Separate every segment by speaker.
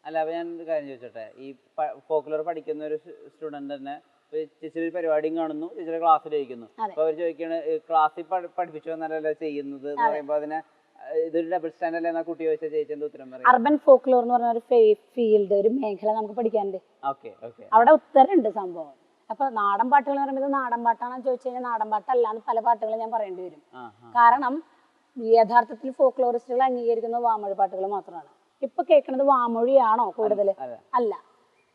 Speaker 1: അല്ല, അപ്പൊ ഞാൻ ഒരു കാര്യം ചോദിച്ചോട്ടെ, ഈ ഫോക്ലോർ പഠിക്കുന്ന ഒരു സ്റ്റുഡന്റ് തന്നെ ചേച്ചി ഒരു പരിപാടിയും കാണുന്നു, ചേച്ചിയുടെ ക്ലാസ്സിലിരിക്കുന്നു, അപ്പൊ അവർ ചോദിക്കാണ് ക്ലാസ്സിൽ പഠിപ്പിച്ചു എന്നല്ല ചെയ്യുന്നത് എന്ന് പറയുമ്പോ അതിനെ ഇതൊരു ഡബിൾ സ്റ്റാൻഡേർഡ് എന്നാ കുട്ടി ചോദിച്ചാൽ ചേച്ചി എന്താ ഉത്തരം പറയും?
Speaker 2: അർബൻ ഫോക്ലോർ എന്ന് പറഞ്ഞ ഒരു ഫീൽഡ്, ഒരു മേഖല നമുക്ക് പഠിക്കാനുണ്ട്. അവിടെ ഉത്തരമുണ്ട് സംഭവം. അപ്പൊ നാടൻ പാട്ടുകൾ എന്ന് പറയുമ്പോൾ നാടൻ പാട്ടാണെന്ന് ചോദിച്ചു കഴിഞ്ഞാൽ നാടൻ പാട്ടല്ല എന്ന് പല പാട്ടുകളും ഞാൻ പറയേണ്ടി വരും. കാരണം യഥാർത്ഥത്തിൽ ഫോക്ലോറിസ്റ്റുകൾ അംഗീകരിക്കുന്നത് വാമൊഴി പാട്ടുകൾ മാത്രമാണ്. ഇപ്പൊ കേൾക്കുന്നത് വാമൊഴിയാണോ കൂടുതൽ? അല്ല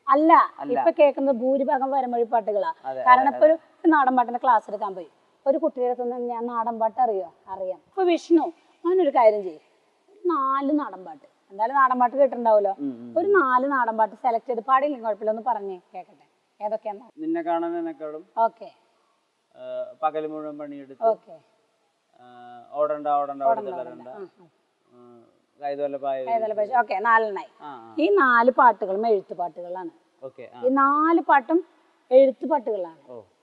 Speaker 2: അല്ല ഇപ്പൊ കേൾക്കുന്നത് ഭൂരിഭാഗം വരമൊഴി പാട്ടുകളാ. കാരണം ഇപ്പൊ ഒരു നാടൻ പാട്ടിന്റെ ക്ലാസ് എടുക്കാൻ പോയി ഒരു കുട്ടിയുടെ അടുത്ത് ഞാൻ നാടൻ പാട്ട് അറിയാം. ഇപ്പൊ വിഷ്ണു അങ്ങനൊരു കാര്യം ചെയ്യും, 4 നാടൻ പാട്ട്, എന്തായാലും നാടൻ പാട്ട് കേട്ടിട്ടുണ്ടാവുമല്ലോ, ഒരു 4 നാടൻ പാട്ട് സെലക്ട് ചെയ്ത് പാടിയില്ലെങ്കിൽ കുഴപ്പമില്ല, ഒന്ന് പറഞ്ഞേ കേക്കട്ടെ. ഏതൊക്കെയാ?
Speaker 1: നിന്നെ കാണാനെക്കാളും,
Speaker 2: ഓക്കെ,
Speaker 1: പകൽ മുഴുവൻ പണിയെടുത്ത്,
Speaker 2: ഓക്കെ,
Speaker 1: ഓടണ്ട ഓടണ്ട ഓടണ്ട,
Speaker 2: ഓക്കെ, 4 ഈ 4 പാട്ടുകളും എഴുത്ത് പാട്ടുകളാണ്. ഈ 4 പാട്ടും എഴുത്ത് പാട്ടുകളാണ്.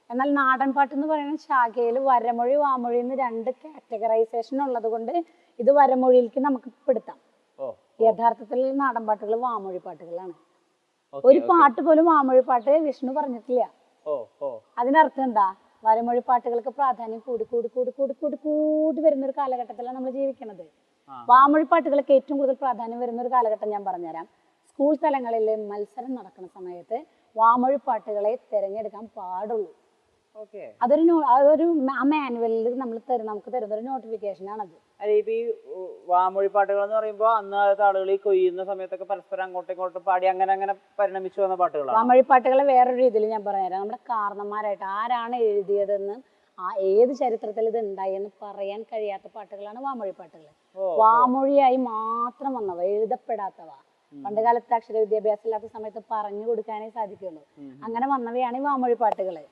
Speaker 2: എന്നാൽ നാടൻ പാട്ട് എന്ന് പറയുന്ന ശാഖയിൽ വരമൊഴി വാമൊഴി എന്ന് 2 കാറ്റഗറൈസേഷൻ ഉള്ളത് കൊണ്ട് ഇത് വരമൊഴിയിലേക്ക് നമുക്ക് പെടുത്താം. യഥാർത്ഥത്തിൽ നാടൻ പാട്ടുകൾ വാമൊഴി പാട്ടുകളാണ്. ഒരു പാട്ട് പോലും വാമൊഴി പാട്ട് വിഷ്ണു പറഞ്ഞിട്ടില്ല. അതിനർത്ഥം എന്താ? വരമൊഴി പാട്ടുകൾക്ക് പ്രാധാന്യം കൂടി കൂടി കൂടി കൂടി കൂടി കൂടി വരുന്ന ഒരു കാലഘട്ടത്തിലാണ് നമ്മൾ ജീവിക്കുന്നത്. വാമൊഴി പാട്ടുകൾക്ക് ഏറ്റവും കൂടുതൽ പ്രാധാന്യം വരുന്ന ഒരു കാലഘട്ടം ഞാൻ പറഞ്ഞുതരാം. സ്കൂൾ തലങ്ങളിൽ മത്സരം നടക്കുന്ന സമയത്ത് വാമൊഴി പാട്ടുകളെ തിരഞ്ഞെടുക്കാൻ പാടുള്ളൂ. അതൊരു മാനുവലിൽ നമുക്ക് തരുന്ന ഒരു നോട്ടിഫിക്കേഷൻ ആണത്.
Speaker 1: ഈ വാമൊഴി പാട്ടുകൾ എന്ന് പറയുമ്പോൾ അന്നത്തെ ആളുകൾ ഈ കൊയ്യുന്ന സമയത്തൊക്കെ പരസ്പരം അങ്ങോട്ടും ഇങ്ങോട്ടും പാടി അങ്ങനെ പരിണമിച്ചു വന്ന പാട്ടുകളാണ്.
Speaker 2: വാമൊഴി പാട്ടുകളെ വേറൊരു രീതിയിൽ ഞാൻ പറഞ്ഞുതരാം. നമ്മുടെ കാരണന്മാരായിട്ട് ആരാണ് എഴുതിയതെന്ന്, ഏത് ചരിത്രത്തിൽ ഇത് ഉണ്ടായി എന്ന് പറയാൻ കഴിയാത്ത പാട്ടുകളാണ് വാമൊഴി പാട്ടുകൾ. വാമൊഴിയായി മാത്രം വന്നവ, എഴുതപ്പെടാത്തവ, പണ്ട് കാലത്ത് അക്ഷര വിദ്യാഭ്യാസം ഇല്ലാത്ത സമയത്ത് പറഞ്ഞു കൊടുക്കാനേ സാധിക്കുള്ളൂ, അങ്ങനെ വന്നവയാണ് ഈ വാമൊഴി പാട്ടുകള്.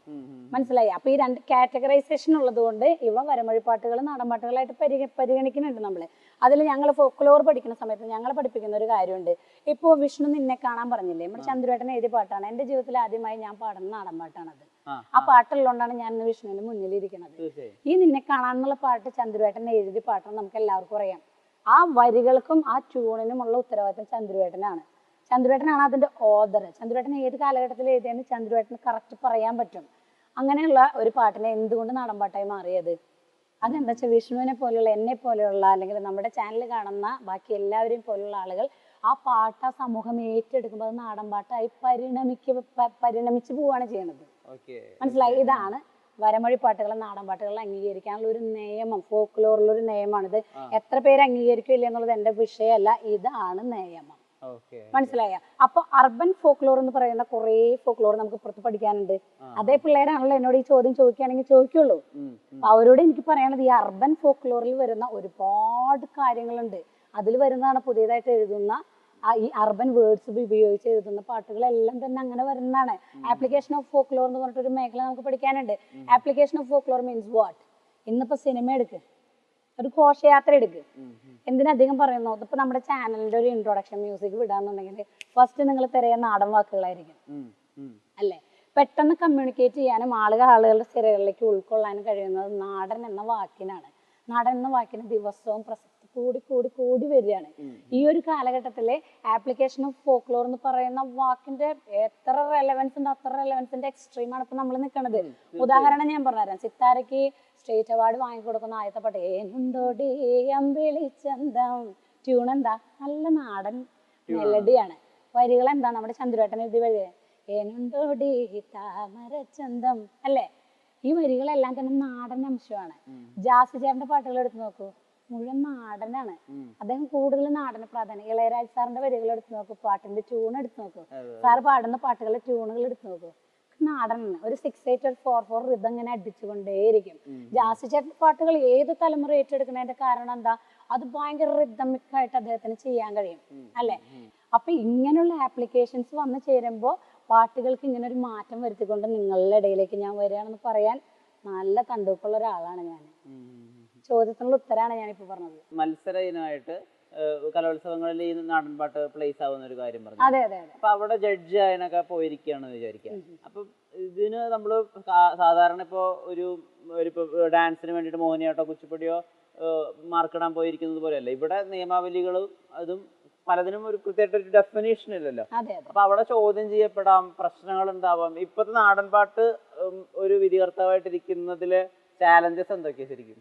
Speaker 2: മനസ്സിലായി? അപ്പൊ ഈ 2 കാറ്റഗറൈസേഷൻ ഉള്ളത് കൊണ്ട് ഇവ വരമൊഴി പാട്ടുകൾ നാടൻ പാട്ടുകളായിട്ട് പരിഗണിക്കുന്നുണ്ട് നമ്മള്. അതിൽ ഞങ്ങൾ ഫോക്ലോർ പഠിക്കുന്ന സമയത്ത് ഞങ്ങൾ പഠിപ്പിക്കുന്ന ഒരു കാര്യമുണ്ട്. ഇപ്പൊ വിഷ്ണു നിന്നെ കാണാൻ പറഞ്ഞില്ലേ, നമ്മുടെ ചന്ദ്രേട്ടൻ എഴുതിയ പാട്ടാണ്. എന്റെ ജീവിതത്തിൽ ആദ്യമായി ഞാൻ പാടുന്ന നാടൻ പാട്ടാണത്. ആ പാട്ടുള്ളതുകൊണ്ടാണ് ഞാൻ ഇന്ന് വിഷ്ണുവിന്റെ മുന്നിലിരിക്കുന്നത്. ഈ നിന്നെ കാണാനുള്ള പാട്ട് ചന്ദ്രേട്ടൻ എഴുതിയ പാട്ടാണ്, നമുക്ക് എല്ലാവർക്കും അറിയാം. ആ വരികൾക്കും ആ ട്യൂണിനുമുള്ള ഉത്തരവാദിത്തം ചന്ദ്രേട്ടനാണ്. ചന്ദ്രേട്ടനാണ് അതിന്റെ ഓദർ. ചന്ദ്രേട്ടൻ ഏത് കാലഘട്ടത്തിൽ എഴുതിയെന്ന് ചന്ദ്രേട്ടന് കറക്റ്റ് പറയാൻ പറ്റും. അങ്ങനെയുള്ള ഒരു പാട്ടിനെ എന്തുകൊണ്ട് നാടൻ പാട്ടായി മാറിയത്? അതെന്താ വെച്ചാൽ വിഷ്ണുവിനെ പോലെയുള്ള, എന്നെ പോലെയുള്ള, അല്ലെങ്കിൽ നമ്മുടെ ചാനൽ കാണുന്ന ബാക്കി എല്ലാവരെയും പോലുള്ള ആളുകൾ ആ പാട്ട് ആ സമൂഹം ഏറ്റെടുക്കുമ്പോൾ അത് നാടൻ പാട്ടായി പരിണമിച്ചു പോവുകയാണ് ചെയ്യുന്നത്. മനസ്സിലായി? ഇതാണ് വരമൊഴി പാട്ടുകളെ നാടൻ പാട്ടുകളെ അംഗീകരിക്കാനുള്ള ഒരു നിയമം, ഫോക്ലോറിലൊരു നിയമമാണിത്. എത്ര പേര് അംഗീകരിക്കില്ല എന്നുള്ളത് എന്റെ വിഷയമല്ല, ഇതാണ് നിയമം. മനസ്സിലായ? അപ്പൊ അർബൻ ഫോക്ലോർ എന്ന് പറയുന്ന കുറെ ഫോക്ലോർ നമുക്ക് പുറത്ത് പഠിക്കാനുണ്ട്. അതേ പിള്ളേരാണല്ലോ എന്നോട് ഈ ചോദ്യം ചോദിക്കുകയാണെങ്കിൽ ചോദിക്കുള്ളൂ. അവരോട് എനിക്ക് പറയാനുള്ളത്, ഈ അർബൻ ഫോക്ലോറിൽ വരുന്ന ഒരുപാട് കാര്യങ്ങളുണ്ട്. അതിൽ വരുന്നതാണ് പുതിയതായിട്ട് എഴുതുന്ന ഈ അർബൻ വേർഡ്സ് ഉപയോഗിച്ച് എഴുതുന്ന പാട്ടുകളെല്ലാം തന്നെ അങ്ങനെ വരുന്നതാണ്. ആപ്ലിക്കേഷൻ ഓഫ് ഫോക്ലോർ എന്ന് പറഞ്ഞിട്ടൊരു മേഖല നമുക്ക് പഠിക്കാനുണ്ട്. Application of folklore means what? ഇന്നിപ്പോ സിനിമ എടുക്ക്, ഒരു ഘോഷയാത്ര എടുക്ക്, എന്തിനധികം പറയുന്നു, ഇപ്പൊ നമ്മുടെ ചാനലിന്റെ ഒരു ഇൻട്രൊഡക്ഷൻ മ്യൂസിക് വിടാന്നുണ്ടെങ്കിൽ ഫസ്റ്റ് നിങ്ങൾ തിരയുന്ന നാടൻ വാക്കുകളായിരിക്കും, അല്ലേ? പെട്ടെന്ന് കമ്മ്യൂണിക്കേറ്റ് ചെയ്യാനും ആളുകളുടെ സ്ഥിരകളിലേക്ക് ഉൾക്കൊള്ളാനും കഴിയുന്നത് നാടൻ എന്ന വാക്കിനാണ്. നാടൻ എന്ന വാക്കിന് ദിവസവും പ്രസക്തി കൂടി കൂടി കൂടി വരികയാണ്. ഈ ഒരു കാലഘട്ടത്തിലെ ആപ്ലിക്കേഷൻ ഓഫ് ഫോക്ലോർ എന്ന് പറയുന്ന വാക്കിന്റെ എത്ര റെലവൻസ് ഉണ്ട്, അത്ര റെലവൻസിന്റെ എക്സ്ട്രീമാണ് ഇപ്പൊ നമ്മൾ നിൽക്കുന്നത്. ഉദാഹരണം ഞാൻ പറഞ്ഞുതരാം. സിത്താരയ്ക്ക് സ്റ്റേറ്റ് അവാർഡ് വാങ്ങിക്കൊടുക്കുന്ന ആദ്യത്തെ പാട്ട് ഏനുണ്ടോടി അമ്പിളിച്ചന്തം. ട്യൂൺ എന്താ? നല്ല നാടൻ മെലഡിയാണ്. വരികൾ എന്താ? നമ്മുടെ ചന്ദ്രേട്ടൻ എഴുതി വഴി ഏനുണ്ടോടി താമരച്ചന്തം, അല്ലേ? ഈ വരികളെല്ലാം തന്നെ നാടൻ അംശമാണ്. ജാസി ചേട്ടന്റെ പാട്ടുകൾ എടുത്തു നോക്കൂ, മുഴുവൻ നാടനാണ്. അദ്ദേഹം കൂടുതൽ നാടന് പ്രാധാന്യം. ഇളയരാജ സാറിന്റെ വരികൾ എടുത്തു നോക്കൂ, പാട്ടിന്റെ ട്യൂൺ എടുത്തു നോക്കൂ, സാറ് പാടുന്ന പാട്ടുകളുടെ ട്യൂണുകൾ എടുത്തു നോക്കൂ, നാടനാണ്. ഒരു 6/8 ഒരു 4/4 റിതം ഇങ്ങനെ അടിച്ചുകൊണ്ടേയിരിക്കും. ജാസി ചേട്ടൻ പാട്ടുകൾ ഏത് തലമുറ ഏറ്റെടുക്കുന്നതിന്റെ കാരണം എന്താ? അത് ഭയങ്കര റിതമിക് ആയിട്ട് അദ്ദേഹത്തിന് ചെയ്യാൻ കഴിയും, അല്ലെ? അപ്പൊ ഇങ്ങനെയുള്ള ആപ്ലിക്കേഷൻസ് വന്നു ചേരുമ്പോൾ പാട്ടുകൾക്ക് ഇങ്ങനെ ഒരു മാറ്റം വരുത്തിക്കൊണ്ട് നിങ്ങളുടെ ഇടയിലേക്ക് ഞാൻ വരികയാണെന്ന് പറയാൻ നല്ല കണ്ടുകൊള്ള ഒരാളാണ് ഞാൻ. ചോദ്യത്തിനുള്ള ഉത്തരാണ് ഞാനിപ്പോ പറഞ്ഞത്.
Speaker 1: മത്സര ഇനമായിട്ട് കലോത്സവങ്ങളിൽ ഈ നാടൻ പാട്ട് പ്ലേസ് ആവുന്ന ഒരു കാര്യം പറഞ്ഞു.
Speaker 2: അതെ അതെ അതെ.
Speaker 1: അപ്പൊ അവിടെ ജഡ്ജ് അതിനൊക്കെ പോയിരിക്കുകയാണെന്ന് വിചാരിക്കുക. അപ്പൊ ഇതിന് നമ്മള് സാധാരണ ഇപ്പോ ഒരു ഡാൻസിന് വേണ്ടിയിട്ട് മോഹിനിയാട്ടോ കുച്ചിപ്പുടിയോ മാർക്കിടാൻ പോയിരിക്കുന്നത് പോലെയല്ല. ഇവിടെ നിയമാവലികളും അതും പലതിനും ഒരു കൃത്യമായിട്ട് ഒരു ഡെഫിനേഷൻ ഇല്ലല്ലോ.
Speaker 2: അതെ അതെ
Speaker 1: അപ്പൊ അവിടെ ചോദ്യം ചെയ്യപ്പെടാം, പ്രശ്നങ്ങൾ ഉണ്ടാവാം. ഇപ്പത്തെ നാടൻ പാട്ട് ഒരു വിധികർത്താവായിട്ടിരിക്കുന്നതില് ചാലഞ്ചസ് എന്തൊക്കെയാ ശരിക്കും?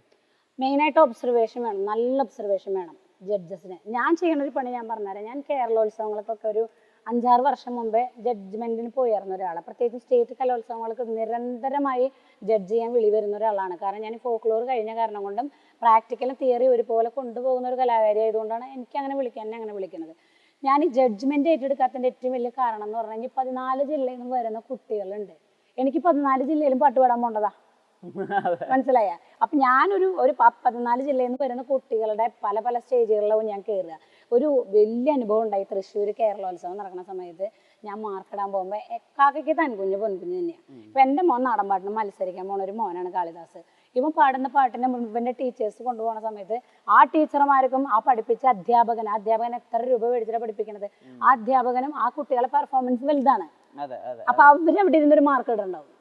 Speaker 2: മെയിനായിട്ട് ഒബ്സർവേഷൻ വേണം, നല്ല ഒബ്സർവേഷൻ വേണം ജഡ്ജസിന്. ഞാൻ ചെയ്യുന്ന ഒരു പണി ഞാൻ പറഞ്ഞുതരാം. ഞാൻ കേരളോത്സവങ്ങൾക്കൊക്കെ ഒരു 5-6 വർഷം മുമ്പേ ജഡ്ജ്മെന്റിന് പോയിരുന്ന ഒരാളാണ്. പ്രത്യേകിച്ച് സ്റ്റേറ്റ് കലോത്സവങ്ങൾക്ക് നിരന്തരമായി ജഡ്ജ് ചെയ്യാൻ വിളി വരുന്ന ഒരാളാണ്. കാരണം ഞാൻ ഫോക്ലോർ കഴിഞ്ഞ കാരണം കൊണ്ടും പ്രാക്ടിക്കലും തിയറി ഒരുപോലെ കൊണ്ടുപോകുന്ന ഒരു കലാകാരി ആയതുകൊണ്ടാണ് എനിക്ക് അങ്ങനെ എന്നെ അങ്ങനെ വിളിക്കുന്നത്. ഞാൻ ഈ ജഡ്ജ്മെന്റ് ഏറ്റെടുക്കാത്തതിന്റെ ഏറ്റവും വലിയ കാരണം എന്ന് പറഞ്ഞാൽ ഈ 14 ജില്ലയിൽ നിന്ന് വരുന്ന കുട്ടികളുണ്ട്. എനിക്ക് 14 ജില്ലയിലും പാട്ട് പാടാൻ പോണ്ടതാ, മനസ്സിലായ? അപ്പൊ ഞാനൊരു 14 ജില്ലയിൽ നിന്ന് വരുന്ന കുട്ടികളുടെ പല പല സ്റ്റേജുകളിലും ഞാൻ കയറുക. ഒരു വലിയ അനുഭവം ഉണ്ടായി. തൃശ്ശൂർ കേരളോത്സവം നടക്കുന്ന സമയത്ത് ഞാൻ മാർക്കിടാൻ പോകുമ്പോൾ കാക്കയ്ക്ക് തൻകുഞ്ഞ് പൊൻകുഞ്ഞ് തന്നെയാണ്. ഇപ്പൊ എൻ്റെ മോൻ നാടൻ പാട്ടിന് മത്സരിക്കാൻ പോണ ഒരു മോനാണ് കാളിദാസ്. ഇവൻ പാടുന്ന പാട്ടിന്റെ ഇവന്റെ ടീച്ചേഴ്സ് കൊണ്ടുപോകുന്ന സമയത്ത് ആ ടീച്ചർമാർക്കും ആ പഠിപ്പിച്ച അധ്യാപകൻ എത്ര രൂപ മേടിച്ചിട്ടാണ് പഠിപ്പിക്കുന്നത്, ആ അധ്യാപകനും ആ കുട്ടികളെ പെർഫോമൻസ് വലുതാണ്. അപ്പൊ അവരവിടെ ഇരുന്നൊരു മാർക്ക് ഇടുന്നുണ്ടാവും,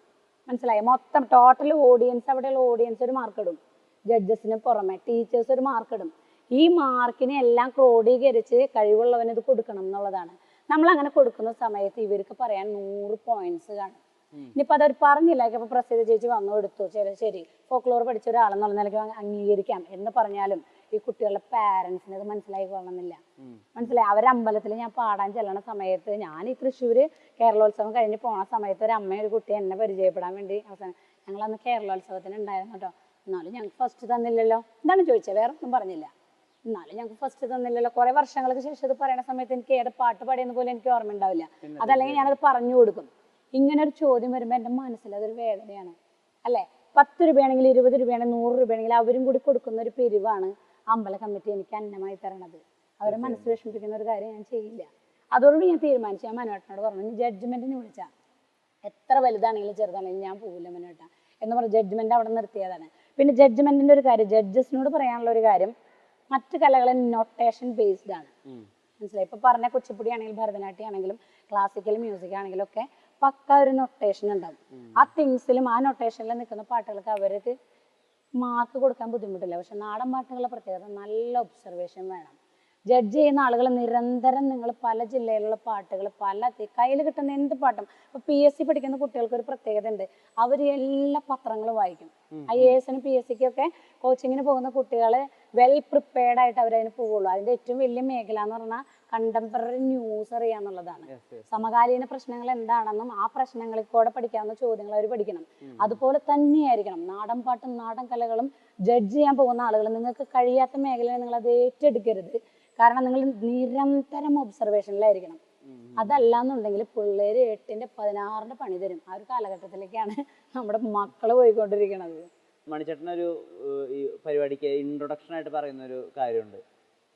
Speaker 2: മനസ്സിലായി? മൊത്തം ടോട്ടൽ ഓഡിയൻസ്, അവിടെയുള്ള ഓഡിയൻസ് ഒരു മാർക്ക് ഇടും, ജഡ്ജസിന് പുറമെ ടീച്ചേഴ്സ് ഒരു മാർക്ക് ഇടും. ഈ മാർക്കിനെ എല്ലാം ക്രോഡീകരിച്ച് കഴിവുള്ളവന് ഇത് കൊടുക്കണം എന്നുള്ളതാണ്. നമ്മൾ അങ്ങനെ കൊടുക്കുന്ന സമയത്ത് ഇവർക്ക് പറയാൻ 100 പോയിന്റ്സ് കാണും. ഇനിയിപ്പോൾ അതൊരു പറഞ്ഞില്ല, ഇപ്പൊ പ്രസിദ്ധ ചേച്ചി വന്നു എടുത്തു, ശരി ഫോക്ലോർ പഠിച്ച ഒരാളെന്നുള്ള നിലയ്ക്ക് അംഗീകരിക്കാം എന്ന് പറഞ്ഞാലും ഈ കുട്ടികളുടെ പാരന്റ്സിന് അത് മനസ്സിലായിക്കൊള്ളണമെന്നില്ല, മനസ്സിലായി? അവരമ്പലത്തിൽ ഞാൻ പാടാൻ ചെല്ലണ സമയത്ത്, ഞാൻ ഈ തൃശ്ശൂര് കേരളോത്സവം കഴിഞ്ഞ് പോണ സമയത്ത് ഒരു അമ്മ ഒരു കുട്ടി എന്നെ പരിചയപ്പെടാൻ വേണ്ടി അവസാനം ഞങ്ങൾ അന്ന് കേരളോത്സവത്തിന് ഉണ്ടായിരുന്നു കേട്ടോ. എന്നാലും ഞങ്ങൾക്ക് ഫസ്റ്റ് തന്നില്ലല്ലോ എന്താണ് ചോദിച്ചത്, വേറെ ഒന്നും പറഞ്ഞില്ല. എന്നാലും ഞങ്ങൾക്ക് ഫസ്റ്റ് തന്നില്ലല്ലോ. കുറെ വർഷങ്ങൾക്ക് ശേഷം ഇത് പറയുന്ന സമയത്ത് എനിക്ക് ഏത് പാട്ട് പാടിയെന്ന് പോലും എനിക്ക് ഓർമ്മ ഉണ്ടാവില്ല. അതല്ലെങ്കിൽ ഞാനത് പറഞ്ഞു കൊടുക്കും. ഇങ്ങനെ ഒരു ചോദ്യം വരുമ്പോൾ എൻ്റെ മനസ്സിൽ അതൊരു വേദനയാണ്, അല്ലേ? 10 രൂപയാണെങ്കിൽ 20 രൂപയാണെങ്കിൽ 100 രൂപയാണെങ്കിൽ അവരും കൂടി കൊടുക്കുന്ന ഒരു പിരിവാണ് അമ്പല കമ്മിറ്റി എനിക്ക് അന്നമായി തരണത്. അവരെ മനസ്സ് വിഷമിപ്പിക്കുന്ന ഒരു കാര്യം ഞാൻ ചെയ്യില്ല. അതോടുകൂടി ഞാൻ തീരുമാനിച്ചു. ഞാൻ മനോട്ടനോട് പറഞ്ഞു, ജഡ്ജ്മെന്റിന് വിളിച്ചാൽ എത്ര വലുതാണെങ്കിലും ചെറുതാണെങ്കിലും ഞാൻ പോകില്ല മനോട്ട എന്ന് പറഞ്ഞ് ജഡ്ജ്മെന്റ് അവിടെ നിർത്തിയതാണ്. പിന്നെ ജഡ്ജ്മെന്റിന്റെ ഒരു കാര്യം, ജഡ്ജസിനോട് പറയാനുള്ള ഒരു കാര്യം, മറ്റു കലകളെ നൊട്ടേഷൻ ബേസ്ഡ് ആണ്, മനസ്സിലായി? ഇപ്പൊ പറഞ്ഞ കുച്ചിപ്പുടി ആണെങ്കിലും ഭരതനാട്യം ആണെങ്കിലും ക്ലാസിക്കൽ മ്യൂസിക് ആണെങ്കിലും ഒക്കെ പക്ക ഒരു നൊട്ടേഷൻ ഉണ്ടാവും. ആ തിങ്സിലും ആ നൊട്ടേഷനിൽ നിൽക്കുന്ന പാട്ടുകൾക്ക് അവർക്ക് മാർക്ക് കൊടുക്കാൻ ബുദ്ധിമുട്ടില്ല. പക്ഷെ നാടൻ പാട്ടുകളുടെ പ്രത്യേകത നല്ല ഒബ്സർവേഷൻ വേണം. ജഡ്ജ് ചെയ്യുന്ന ആളുകൾ നിരന്തരം നിങ്ങൾ പല ജില്ലയിലുള്ള പാട്ടുകൾ കയ്യിൽ കിട്ടുന്ന എന്ത് പാട്ടും, ഇപ്പൊ PSC പഠിക്കുന്ന കുട്ടികൾക്ക് ഒരു പ്രത്യേകത ഉണ്ട്, അവർ എല്ലാ പത്രങ്ങളും വായിക്കും. IAS-നും PSC-ക്കും ഒക്കെ കോച്ചിങ്ങിന് പോകുന്ന കുട്ടികൾ വെൽ പ്രിപ്പയർഡ് ആയിട്ട് അവരതിന് പോവുള്ളൂ. അതിന്റെ ഏറ്റവും വലിയ മേഖല എന്ന് പറഞ്ഞാൽ കണ്ടംപററി ന്യൂസ് അറിയാന്നുള്ളതാണ്. സമകാലീന പ്രശ്നങ്ങൾ എന്താണെന്നും ആ പ്രശ്നങ്ങളിൽ കൂടെ പഠിക്കാവുന്ന ചോദ്യങ്ങൾ അവർ പഠിക്കണം. അതുപോലെ തന്നെയായിരിക്കണം നാടൻ പാട്ടും നാടൻ കലകളും. ജഡ്ജ് ചെയ്യാൻ പോകുന്ന ആളുകൾ നിങ്ങൾക്ക് കഴിയാത്ത മേഖലയിൽ നിങ്ങൾ അത് ഏറ്റെടുക്കരുത്. കാരണം നിങ്ങൾ നിരന്തരം ഒബ്സർവേഷനിലായിരിക്കണം. അതല്ലാന്നുണ്ടെങ്കിൽ പിള്ളേര് 8-ന്റെ 16-ന്റെ പണി തരും. ആ ഒരു കാലഘട്ടത്തിലേക്കാണ് നമ്മുടെ മക്കള് പോയിക്കൊണ്ടിരിക്കുന്നത്.
Speaker 1: മണിച്ചേട്ടനൊരു ഈ പരിപാടിക്ക് ഇൻട്രൊഡക്ഷൻ ആയിട്ട് പറയുന്ന ഒരു കാര്യമുണ്ട്.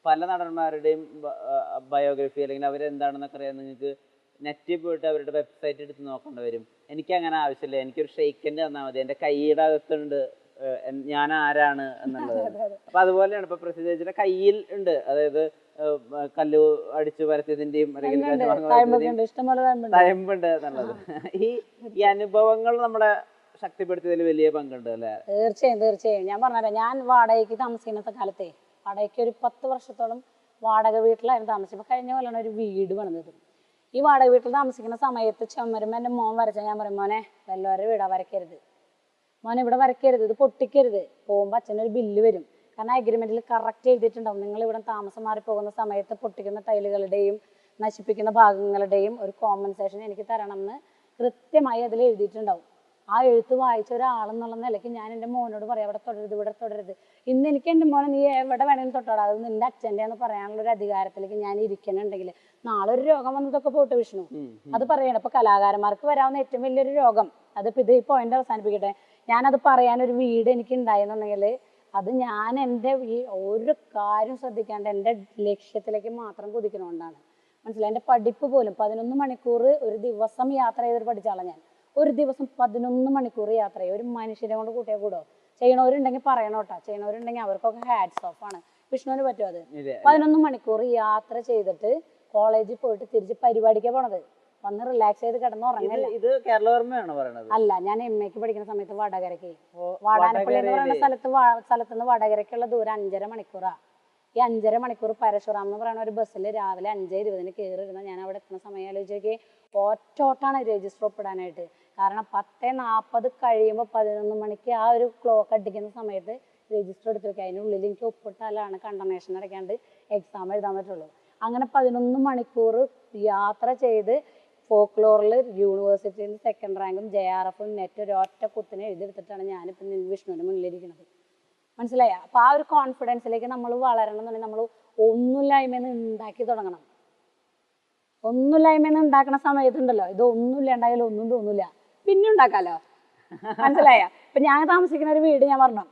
Speaker 1: പല നടന്മാരുടെയും ബയോഗ്രഫി അല്ലെങ്കിൽ അവരെന്താണെന്നൊക്കെ അറിയാൻ നിങ്ങൾക്ക് നെറ്റിൽ പോയിട്ട് അവരുടെ വെബ്സൈറ്റ് എടുത്ത് നോക്കേണ്ടി വരും. എനിക്ക് അങ്ങനെ ആവശ്യമില്ല, എനിക്കൊരു ഷെയ്ക്കൻഡ് തന്നാൽ മതി, എൻ്റെ കൈയുടെ അകത്തുണ്ട് ഞാൻ ആരാണ് എന്നുള്ളത്. അപ്പൊ അതുപോലെയാണ് ഇപ്പൊ പ്രസിദ്ധ കയ്യിൽ ഉണ്ട്, അതായത് കല്ല് അടിച്ചു പരത്തിയതിന്റെയും തയമ്പുണ്ട് എന്നുള്ളത്. ഈ അനുഭവങ്ങൾ നമ്മളെ ശക്തിപ്പെടുത്തിയതിൽ വലിയ പങ്കുണ്ട് അല്ലേ?
Speaker 2: തീർച്ചയായും. ഞാൻ പറഞ്ഞുതരാം, ഞാൻ വാടകയ്ക്ക് താമസിക്കുന്ന കാലത്തെ വാടകയ്ക്ക് ഒരു 10 വർഷത്തോളം വാടക വീട്ടിലായിരുന്നു താമസിച്ചത്. കഴിഞ്ഞ കൊല്ലമാണ് ഒരു വീട് പണിതത്. ഈ വാടക വീട്ടിൽ താമസിക്കുന്ന സമയത്ത് ചുമരുമ്പോ എൻ്റെ മോൻ വരച്ചാൽ ഞാൻ പറയും, മോനെ വല്ലവരുടെ വീടാ വരയ്ക്കരുത്, മോനെ ഇവിടെ വരയ്ക്കരുത്, ഇത് പൊട്ടിക്കരുത്. പോകുമ്പോൾ അച്ഛനൊരു ബില്ല് വരും. കാരണം അഗ്രിമെന്റിൽ കറക്റ്റ് എഴുതിയിട്ടുണ്ടാവും, നിങ്ങൾ ഇവിടെ താമസം മാറി പോകുന്ന സമയത്ത് പൊട്ടിക്കുന്ന ടൈലുകളുടെയും നശിപ്പിക്കുന്ന ഭാഗങ്ങളുടെയും ഒരു കോമ്പൻസേഷൻ എനിക്ക് തരണം എന്ന് കൃത്യമായി അതിൽ എഴുതിയിട്ടുണ്ടാവും. ആ എഴുത്ത് വായിച്ച ഒരാളെന്നുള്ള നിലയ്ക്ക് ഞാൻ എൻ്റെ മോനോട് പറയാം, അവിടെ തുടരുത്, ഇവിടെ തുടരുത്. ഇന്ന് എനിക്ക് എൻ്റെ മോനെ നീ എവിടെ വേണമെങ്കിലും തൊട്ടോടാ, അത് നിന്റെ അച്ഛൻ്റെ എന്ന് പറയാനുള്ള ഒരു അധികാരത്തിലേക്ക് ഞാൻ ഇരിക്കണുണ്ടെങ്കിൽ നാളെ ഒരു രോഗം വന്നതൊക്കെ പോട്ട് വിഷ്ണു, അത് പറയണം. ഇപ്പൊ കലാകാരന്മാർക്ക് വരാവുന്ന ഏറ്റവും വലിയൊരു രോഗം, അതിപ്പോൾ ഇത് ഈ പോയിന്റ് അവസാനിപ്പിക്കട്ടെ, ഞാനത് പറയാനൊരു വീട് എനിക്ക് ഉണ്ടായെന്നുണ്ടെങ്കിൽ അത് ഞാൻ എൻ്റെ ഈ ഒരു കാര്യം ശ്രദ്ധിക്കാണ്ട് എൻ്റെ ലക്ഷ്യത്തിലേക്ക് മാത്രം കുതിക്കണോണ്ടാണ്, മനസ്സിലായി? എൻ്റെ പഠിപ്പ് പോലും 11 മണിക്കൂർ ഒരു ദിവസം യാത്ര ചെയ്തിട്ട് പഠിച്ചാളാണ് ഞാൻ. ഒരു ദിവസം 11 മണിക്കൂർ യാത്ര ചെയ്യും. ഒരു മനുഷ്യനെ കൊണ്ട് കൂട്ടിയാൽ കൂടോ? ചെയ്യണവരുണ്ടെങ്കിൽ പറയണോട്ടാ, ചെയ്യണവരുണ്ടെങ്കിൽ അവർക്കൊക്കെ ഹാറ്റ്സ് ഓഫ് ആണ്. വിഷ്ണുവിന് പറ്റുമോ അത്? 11 മണിക്കൂർ യാത്ര ചെയ്തിട്ട് കോളേജിൽ പോയിട്ട് തിരിച്ച് പരിപാടിക്കാണ് പോണത്. വന്ന് റിലാക്സ് ചെയ്ത് കിടന്ന് ഉറങ്ങല്ല.
Speaker 1: ഇത് കേരളവർമ്മയാണോ പറയണത്?
Speaker 2: അല്ല, ഞാൻ MA-ക്ക് പഠിക്കുന്ന സമയത്ത് വടകരയ്ക്ക്, വാടാനപ്പള്ളി എന്ന് പറയുന്ന സ്ഥലത്തുനിന്ന് വടകരയ്ക്കുള്ള ദൂരം 5.5 മണിക്കൂറാ. ഈ 5.5 മണിക്കൂർ പരശുറാം എന്ന് പറയുന്ന ഒരു ബസ്സിൽ രാവിലെ 5:20 കയറിയിരുന്ന ഞാൻ അവിടെ എത്തുന്ന സമയം ആലോചിച്ചൊക്കെ ഒറ്റോട്ടാണ് രജിസ്റ്റർ ഒപ്പിടാനായിട്ട്. കാരണം 10:40 കഴിയുമ്പോൾ 11 മണിക്ക് ആ ഒരു ക്ലോക്ക് അടിക്കുന്ന സമയത്ത് രജിസ്റ്റർ എടുത്ത് വെക്കുക. അതിനുള്ളിൽ എനിക്ക് ഒപ്പിട്ടാലാണ് കണ്ടംനേഷൻ അടയ്ക്കാണ്ട് എക്സാം എഴുതാൻ പറ്റുള്ളൂ. അങ്ങനെ 11 മണിക്കൂർ യാത്ര ചെയ്ത് ഫോക്ലോറിൽ യൂണിവേഴ്സിറ്റിയിൽ നിന്ന് 2nd റാങ്കും JRF നെറ്റ് ഒരൊറ്റ കുത്തിനെ എഴുതിയെടുത്തിട്ടാണ് ഞാനിപ്പം വിഷ്ണുവിന് മുന്നിലിരിക്കുന്നത്. മനസ്സിലായ? അപ്പോൾ ആ ഒരു കോൺഫിഡൻസിലേക്ക് നമ്മൾ വളരണം എന്നുണ്ടെങ്കിൽ നമ്മൾ ഒന്നുമില്ലായ്മയെന്ന് ഉണ്ടാക്കി തുടങ്ങണം. ഒന്നുമില്ലായ്മയെന്ന് ഉണ്ടാക്കുന്ന സമയത്തുണ്ടല്ലോ, ഇത് ഒന്നുമില്ലാണ്ടായാലും ഒന്നും തോന്നില്ല, പിന്നെ ഉണ്ടാക്കാമല്ലോ. മനസ്സിലായ? ഇപ്പം ഞാൻ താമസിക്കുന്ന ഒരു വീട് ഞാൻ പറഞ്ഞു,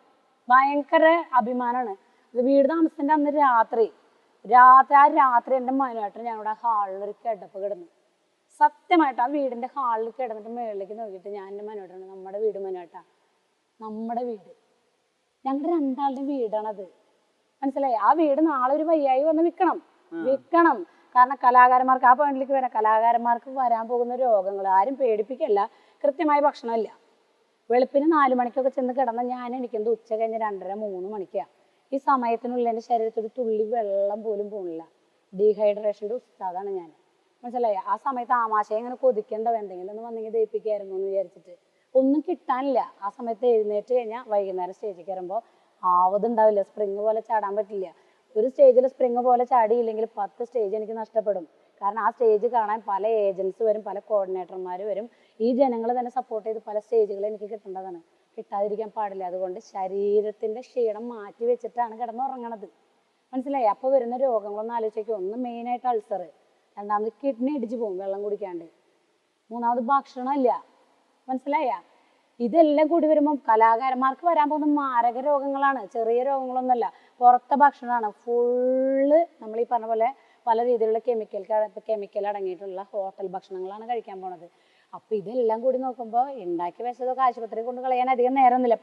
Speaker 2: ഭയങ്കര അഭിമാനമാണ്. വീട് താമസിച്ചതിൻ്റെ അന്ന് രാത്രി എൻ്റെ മനുവേട്ടൻ ഞങ്ങളുടെ ഹാളിലൊരു കിടപ്പ് കിടന്നു. സത്യമായിട്ട് ആ വീടിൻ്റെ ഹാളിൽ കിടന്നിട്ട് മുകളിലേക്ക് നോക്കിയിട്ട് ഞാൻ എൻ്റെ മനുവേട്ടൻ, നമ്മുടെ വീട് മനുവേട്ടാ, നമ്മുടെ വീട്, ഞങ്ങളുടെ രണ്ടാളുടെ വീടാണത്. മനസ്സിലായി? ആ വീട് നാളെ ഒരു വയ്യായി വന്ന് വിൽക്കണം. കാരണം കലാകാരന്മാർക്ക് ആ പോയിന്റിലേക്ക് വരാം. കലാകാരന്മാർക്ക് വരാൻ പോകുന്ന രോഗങ്ങൾ ആരും പേടിപ്പിക്കല്ല. കൃത്യമായ ഭക്ഷണമില്ല. വെളുപ്പിന് 4 മണിക്കൊക്കെ ചെന്ന് കിടന്ന ഞാൻ എണീക്കുന്നത് ഉച്ച കഴിഞ്ഞ് 2:30-3 മണിക്കാണ്. ഈ സമയത്തിനുള്ളിൽ എൻ്റെ ശരീരത്തിൽ ഒരു തുള്ളി വെള്ളം പോലും പോണില്ല. ഡീഹൈഡ്രേഷൻ്റെ ഉസ്താദാണ് ഞാൻ. മനസ്സിലായി? ആ സമയത്ത് ആമാശയം ഇങ്ങനെ കൊതിക്കേണ്ടത് എന്തെങ്കിലും ഒന്ന് വന്നെങ്കിൽ ദഹിപ്പിക്കായിരുന്നു എന്ന് വിചാരിച്ചിട്ട് ഒന്നും കിട്ടാനില്ല. ആ സമയത്ത് എഴുന്നേറ്റ് കഴിഞ്ഞാൽ വൈകുന്നേരം സ്റ്റേജിൽ കയറുമ്പോൾ ആവതുണ്ടാവില്ല. സ്പ്രിങ് പോലെ ചാടാൻ പറ്റില്ല. ഒരു സ്റ്റേജിൽ സ്പ്രിങ് പോലെ ചാടിയില്ലെങ്കിൽ 10 സ്റ്റേജ് എനിക്ക് നഷ്ടപ്പെടും. കാരണം ആ സ്റ്റേജ് കാണാൻ പല ഏജൻസ് വരും, പല കോർഡിനേറ്റർമാർ വരും. ഈ ജനങ്ങൾ തന്നെ സപ്പോർട്ട് ചെയ്ത് പല സ്റ്റേജുകൾ എനിക്ക് കിട്ടേണ്ടതാണ്. കിട്ടാതിരിക്കാൻ പാടില്ല. അതുകൊണ്ട് ശരീരത്തിൻ്റെ ക്ഷീണം മാറ്റി വെച്ചിട്ടാണ് കിടന്നുറങ്ങണത്. മനസ്സിലായി? അപ്പോൾ വരുന്ന രോഗങ്ങളൊന്നും ആലോചിക്കും. ഒന്ന് മെയിനായിട്ട് അൾസർ, രണ്ടാമത് കിഡ്നി ഇടിച്ച് പോകും വെള്ളം കുടിക്കാണ്ട്, മൂന്നാമത് ഭക്ഷണമില്ല. മനസ്സിലായ? ഇതെല്ലാം കൂടി വരുമ്പോൾ കലാകാരന്മാർക്ക് വരാൻ പോകുന്ന മാരക രോഗങ്ങളാണ്, ചെറിയ രോഗങ്ങളൊന്നുമല്ല. പുറത്തെ ഭക്ഷണമാണ് ഫുള്ള്. നമ്മൾ ഈ പറഞ്ഞ പോലെ പല രീതിയിലുള്ള കെമിക്കൽ അടങ്ങിയിട്ടുള്ള ഹോട്ടൽ ഭക്ഷണങ്ങളാണ് കഴിക്കാൻ പോണത്. അപ്പോൾ ഇതെല്ലാം കൂടി നോക്കുമ്പോൾ ഉണ്ടാക്കി വെച്ചതൊക്കെ ആശുപത്രി കൊണ്ട് കളയാൻ അധികം നേരമൊന്നുമില്ല.